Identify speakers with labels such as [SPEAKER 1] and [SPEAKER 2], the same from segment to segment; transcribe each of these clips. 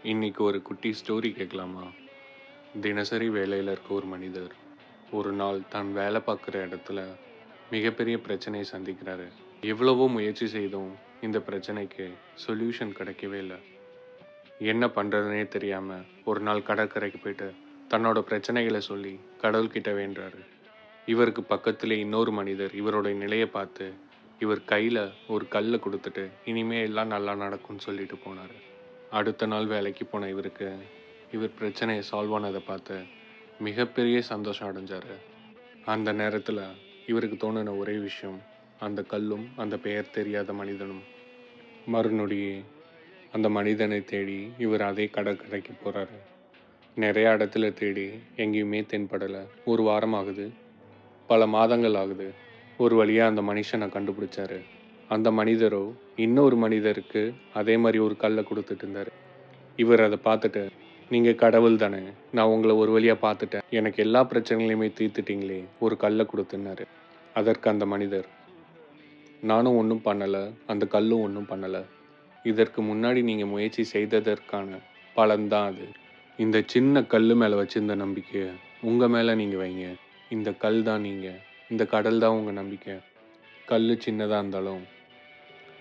[SPEAKER 1] இன்னைக்கு ஒரு குட்டி ஸ்டோரி கேட்கலாமா? தினசரி வேலையில் இருக்க ஒரு மனிதர் ஒரு நாள் தான் வேலை பார்க்குற இடத்துல மிகப்பெரிய பிரச்சனையை சந்திக்கிறாரு. எவ்வளவோ முயற்சி செய்தும் இந்த பிரச்சனைக்கு சொல்யூஷன் கிடைக்கவே இல்லை. என்ன பண்ணுறதுனே தெரியாமல் ஒரு நாள் கடற்கரைக்கு போயிட்டு தன்னோட பிரச்சனைகளை சொல்லி கடவுள்கிட்ட வேண்டுறாரு. இவருக்கு பக்கத்திலே இன்னொரு மனிதர் இவருடைய நிலையை பார்த்து இவர் கையில் ஒரு கல்லை கொடுத்துட்டு இனிமே எல்லாம் நல்லா நடக்கும்னு சொல்லிட்டு போனார். அடுத்த நாள் வேலைக்கு போன இவர் பிரச்சனையை சால்வ் ஆனதை பார்த்து மிகப்பெரிய சந்தோஷம் அடைஞ்சார். அந்த நேரத்தில் இவருக்கு தோணின ஒரே விஷயம், அந்த கல்லும் அந்த பெயர் தெரியாத மனிதனும். மறுநொடியே அந்த மனிதனை தேடி இவர் அதே கடற்கரைக்கு போகிறாரு. நிறைய இடத்துல தேடி எங்கேயுமே தென்படலை. ஒரு வாரம் ஆகுது, பல மாதங்கள் ஆகுது. ஒரு வழியாக அந்த மனுஷனை கண்டுபிடிச்சாரு. அந்த மனிதரோ இன்னொரு மனிதருக்கு அதே மாதிரி ஒரு கல்லை கொடுத்துட்டு இருந்தார். இவர் அதை பார்த்துட்டு, நீங்கள் கடவுள் தானே, நான் உங்களை ஒரு வழியாக பார்த்துட்டேன், எனக்கு எல்லா பிரச்சனைகளையுமே தீர்த்துட்டீங்களே, ஒரு கல்லை கொடுத்துன்னாரு. அதற்கு அந்த மனிதர், நானும் ஒன்றும் பண்ணலை, அந்த கல்லும் ஒன்றும் பண்ணலை, இதற்கு முன்னாடி நீங்கள் முயற்சி செய்ததற்கான பலன்தான் அது. இந்த சின்ன கல் மேலே வச்சிருந்த நம்பிக்கையை உங்கள் மேலே நீங்கள் வைங்க. இந்த கல் தான் நீங்கள், இந்த கடல் தான் உங்கள் நம்பிக்கை. கல் சின்னதாக இருந்தாலும்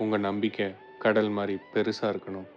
[SPEAKER 1] உங்கள் நம்பிக்கை கடல் மாதிரி பெருசாக இருக்கணும்.